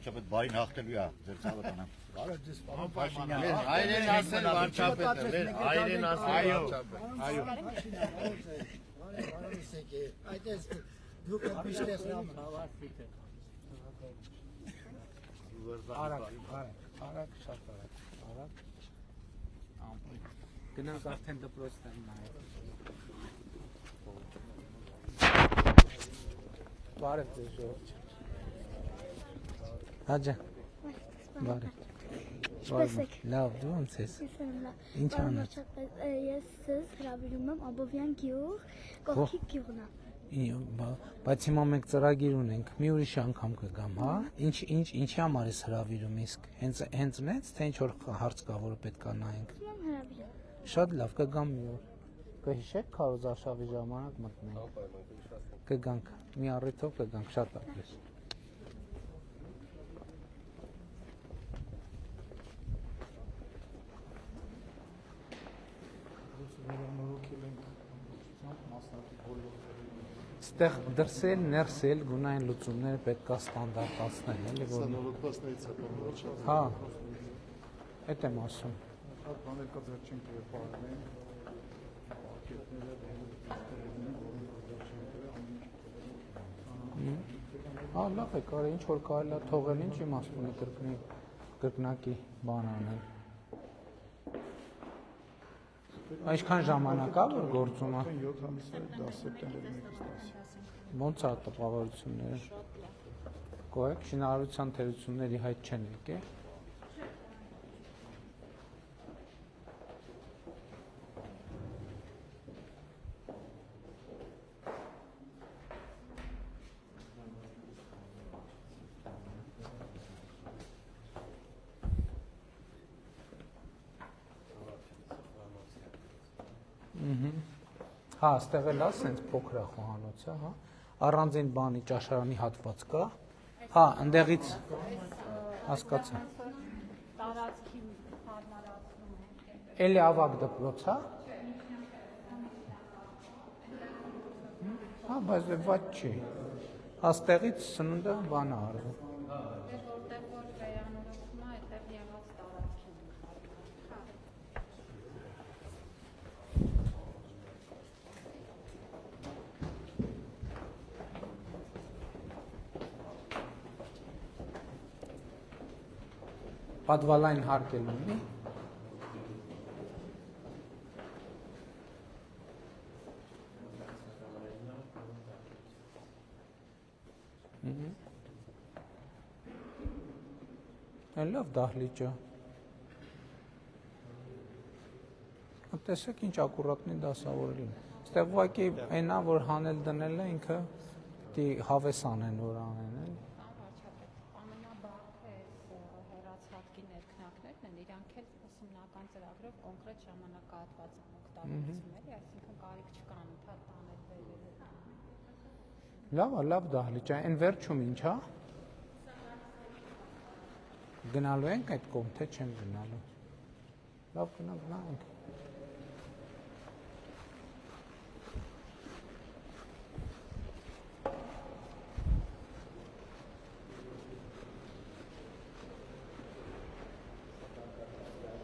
վարչապետ բարին հաղթելու է ձեր ցավականամ։ Բարը ձեզ պարոն Փաշինյան։ Այրեն ասել վարչապետը, այրեն ասել այո։ Այդպես դուք միշտ եմ Արագ, շատ արագ։ Գնանք արդեն դպրոցն նայել։ Բարև ձեզ ժողովուրդ։ Հաջա։ Բարև։ Լավ, դու ոնց ես։ Ինչ անես։ Ես ձեզ հրավիրում եմ Աբովյան գյուղ, կողքի գյուղն է։ Բայց հիմա մենք ծրագիր ունենք, մի ուրիշ անգամ կգամ, հա։ Ինչի համար ես հրավիրում իսկ։ Հենց ունես, թե ինչ որ հարց կա, որը պետք է նայենք։ Շատ լավ, կգամ մի օր։ Կհիշեք քարոզարշավի ժամանակ մտնենք։ Կգանք, մի առիթով կգանք, շատ ապրես։ Ստեղ դրսել, ներսել գունային լուծումները պետք է ստանդարտացնել, էլի որ։ Հա։ Էդ եմ ասում։ Շատ բաներ կա ձեր չենք բարեն։ Հա, լավ է, կարա ինչ որ կարելի է թողել, ինչ իմաստ ունի կրկնակի բան անել։ Այսքան ժամանակ է որ գործում է։ 7 ամիս է 10 սեպտեմբերին եկես 10։ Ոնց է տպավորությունները։ Գոհեք շինարարության թերությունների հայտ չեն եկել։ Հա, ստեղ էլ է սենց փոքր է խոհանոցը, հա։ Առանձին բանի ճաշարանի հատված կա։ Հա, ընդեղից հասկացա։ Տարածքի հարմարացնում է։ Էլի ավագ դպրոց, հա։ Հա, բայց դե ված չի։ Աստեղից սնունդը բան է արվում։ Որտեղ որ վերանորոգվում է, այդտեղ եղած տարածքին։ Պատվալային հարկել ունի։ Լավ դահլիճը։ Տեսեք ինչ ակուրատնի դասավորել են։ Ստեղ ուղղակի այնա որ հանել դնել է ինքը պիտի հավես անեն որ անեն էլի։ Ամենաբարձր հեռացածքի ներքնակներն են, իրանք էլ ուսումնական ծրագրով կոնկրետ ժամանակահատված են օգտագործում էլի, այսինքն կարիք չկա անընդհատ տանել բերել։ Լավ դահլիճ է, այն վերջում ինչ հա։ Գնալու ենք այդ կողմ, թե չեմ գնալու։ Լավ գնանք։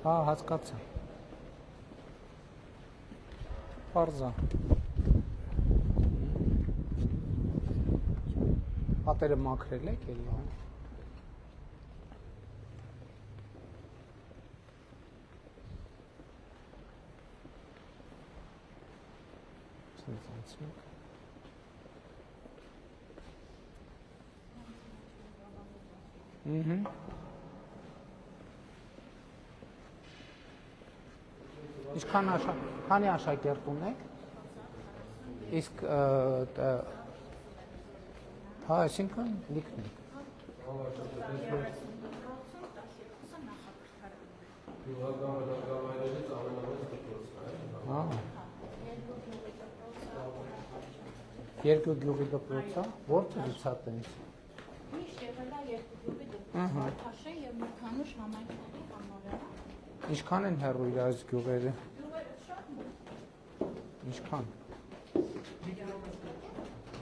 Հա, հասկացա։ Պարզա։ Պատերը մաքրել եք էլի, հա։ Քանի աշակերտ ունեք։ Իսկ հա, այսինքն լիքն եք։ Հա։ Երկու գյուղի դպրոցա, որտե՞ղ է տենց։ Միշտ եղել է երկու գյուղի դպրոց, Մարտաշե եւ Մրգանուշ համայնքների համալիրը։ Ինչքան են հեռու իրարից գյուղերը։ Ինչքան։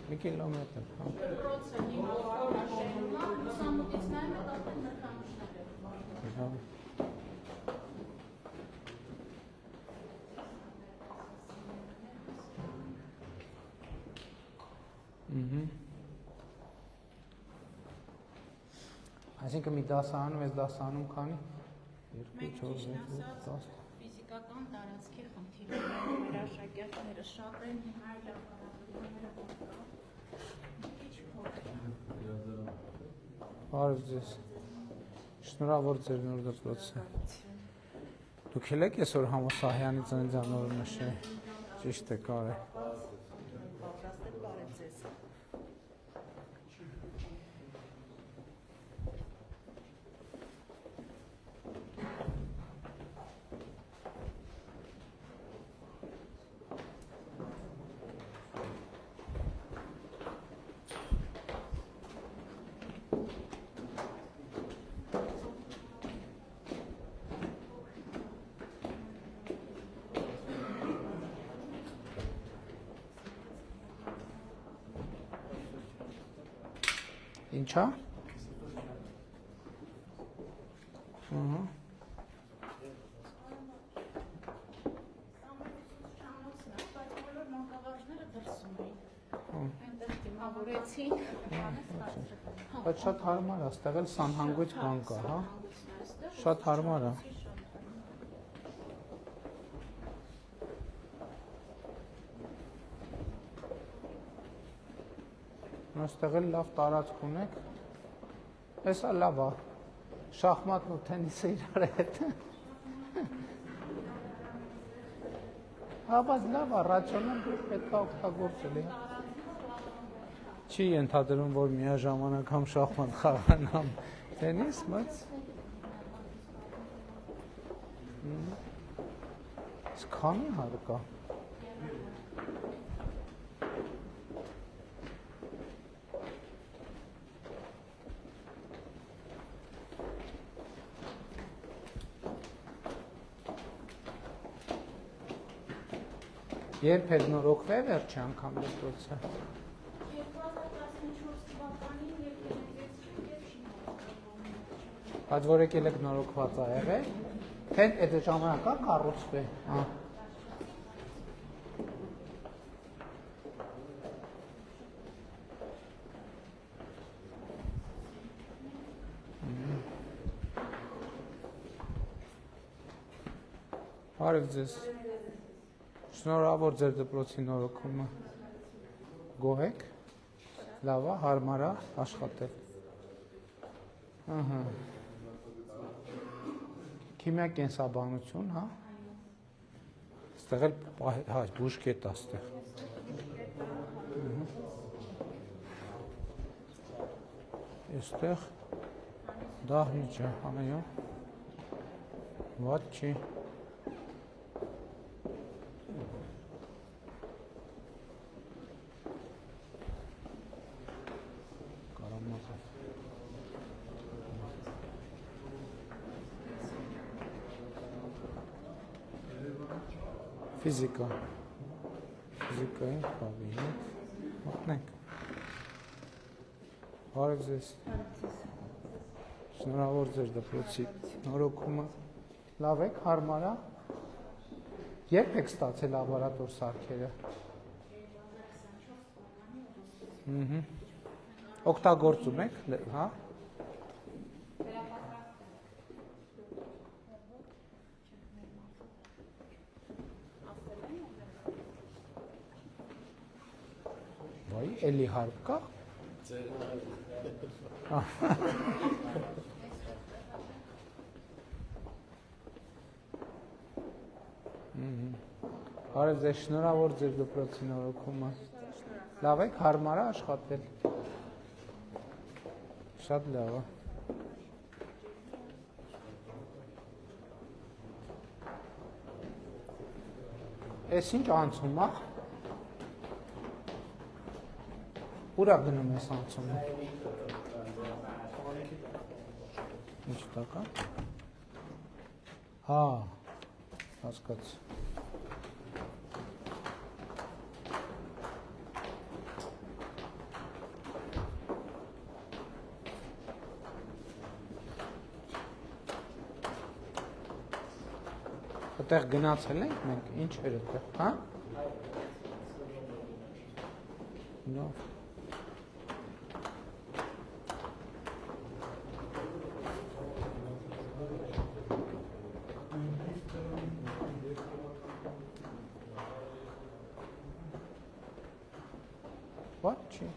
1 կիլոմետր, հա։ Պրոցենտի հավաքաշենումա, լուսամուտից նայում եք ապեն նրբանիշները։ Հա։ Այսինքն մի դասարանում, այս դասարանում քանի? 2, 4, 6, 10 Ֆիզիկական տարածքի խնդիր է, մեր աշակերտները շատ են, հիմա լաբորատորիաները Բարև ձեզ։ Շնորհավոր ձեր նոր դպրոցը։ Դուք եք այսօր Համասահյանի ծննդյան օրը նշել։ Ճիշտ է, կարե։ Ինչա։ Ահա։ Բայց շատ հարմար է, այստեղ էլ սանհանգույց բան կա, հա։ Շատ հարմար է։ Այստեղ էլ լավ տարածք ունեք։ Էսա լավ է։ Շախմատն ու թենիսը իրար հետ։ Հա, բայց լավ է, ռացիոնալ պետք է օգտագործել։ Չի ենթադրում, որ միաժամանակ համ շախմատ խաղան, համ թենիս, բայց քանի հարկ է։ Երբ եք նորոգվել վերջի անգամ դպրոցը։ 2014 թվականին եւ 2016 Բայց որ եկել եք նորոգված ա եղել, թե այդ ժամանակա կառուցվել, հա։ Բարև ձեզ։ Շնորհավոր ձեր դպրոցի նորոգումը։ Գոհ եք։ Լավ է, հարմար է աշխատել։ Ահա։ Քիմիա կենսաբանություն, հա։ Այստեղ էլ հա բուժկետ է այստեղ։ Այստեղ դահլիճ է, այո։ Ված չի։ Ֆիզիկա։ Ֆիզիկայի կաբինետ։ Մտնենք։ Բարև ձեզ։ Շնորհավոր ձեր դպրոցի նորոգումը։ Լավ եք, հարմար է։ Երբ եք ստացել լաբորատոր սարքերը։ Օգտագործում եք, հա։ Վայ, էլի հարկ կա։ Բարև ձեզ, շնորհավոր ձեր դպրոցի նորոգումը։ Լավ եք, հարմար է աշխատել։ Շատ լավ է։ Էս ինչ անցում է։ Ուրա գնում ես անցումը։ Ինչ տակա։ Հա, հասկաց։ Այդտեղ գնացել ենք մենք, ինչ էր այդտեղ, հա? Լավ։ What չի։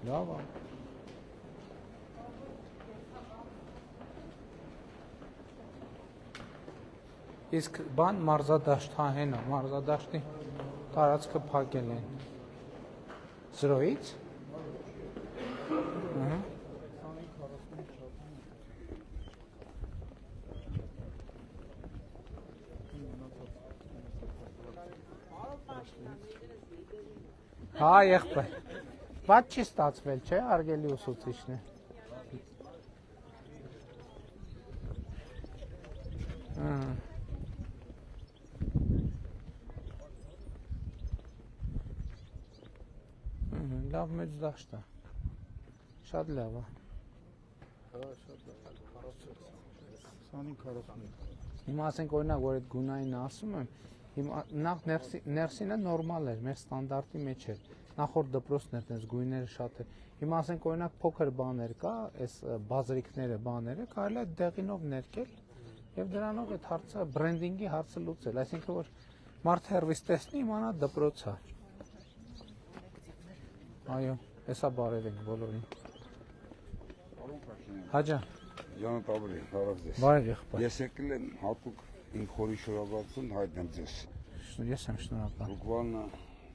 Լավ է։ Իսկ բան մարզադաշտ հեն է, մարզադաշտի տարածքը փակել են։ Զրոյից։ Ահա։ Հա, եղբայր։ Ված չի ստացվել, չէ, արգելի ուսուցիչն է։ Ահա։ Լավ մեծ դաշտ է։ Շատ լավ է։ Հա, շատ լավ։ 25-40։ Հիմա ասենք օրինակ, որ այդ գունային ասում եմ, հիմա նախ ներսինը նորմալ էր, մեր ստանդարտի մեջ էր։ Նախորդ դպրոցն էր, այդպես գույները շատ էր։ Հիմա ասենք օրինակ փոքր բաներ կա, այս բազրիկները, բաները, կարելի է դեղինով ներկել եւ դրանով այդ հարցը բրենդինգի հարցը լուծել, այսինքն որ մարդը հերվից տեսնի, իմանա դպրոց է։ Այո, հեսա բարև ենք բոլորին։ Հաջա։ Ջան Տաբրի, հարավ ձեզ։ Բարև եղբայր։ Ես եկել եմ հատուկ ինձ խորի շնորհակալություն հայտնեմ ձեզ։ Ես եմ շնորհակալ։ Բուկվալնա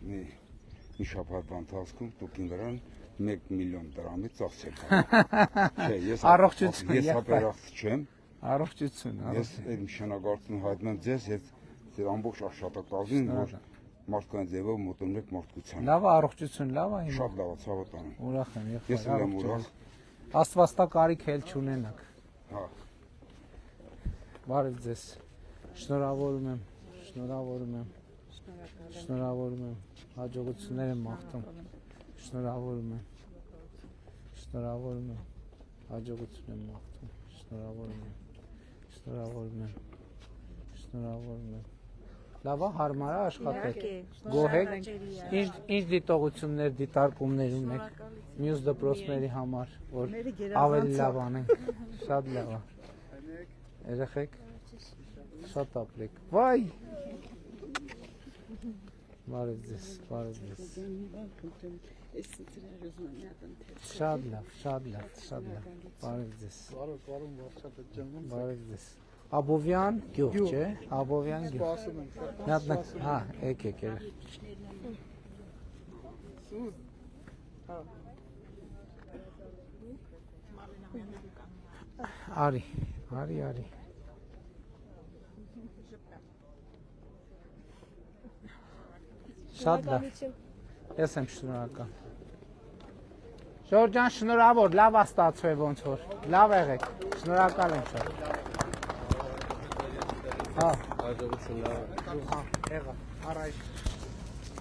մի շաբաթվա ընթացքում դուք ինձ 1 միլիոն դրամի ծախսել։ Չէ, Առողջություն, ես ապերախտ չեմ։ Առողջություն, Ես այդ շնորհակալություն հայտնեմ ձեզ հետ ձեր ամբողջ աշխատակազմին, որ մարդկանց ձևով մոտենում եք մարդկությանը։ Լավ է, առողջություն, լավ է հիմա։ Շատ լավ է, ցավոտ եմ։ Ուրախ եմ, Ես էլ եմ ուրախ։ Աստված տա կարիք էլ չունենաք։ Հա։ Բարև ձեզ։ Շնորհավորում եմ, շնորհավորում եմ։ Շնորհավորում եմ։ Հաջողություններ եմ մաղթում։ Շնորհավորում եմ։ Շնորհավորում եմ։ Հաջողություն եմ մաղթում։ Շնորհավորում եմ։ Շնորհավորում եմ։ Շնորհավորում եմ։ Լավ է, հարմար է աշխատել։ Գոհեք։ Ինչ դիտողություններ, դիտարկումներ ունեք մյուս դպրոցների համար, որ ավելի լավ անենք։ Շատ լավ է։ Երեխեք, շատ ապրեք։ Վայ։ Բարև ձեզ, բարև ձեզ։ Շատ լավ, շատ լավ, շատ լավ։ Բարև ձեզ։ Բարև ձեզ։ Աբովյան գյուղ, չէ՞։ Աբովյան գյուղ։ Հա, եկեք։ Արի, արի, արի։ Շատ լավ։ Ես եմ շնորհակալ։ Ժորժ ջան, շնորհավոր, լավ է ստացվել ոնց որ։ Լավ եղեք։ Շնորհակալ եմ շատ։ Հա, հաջողություն լավ։ Հա, եղա, առայժմ։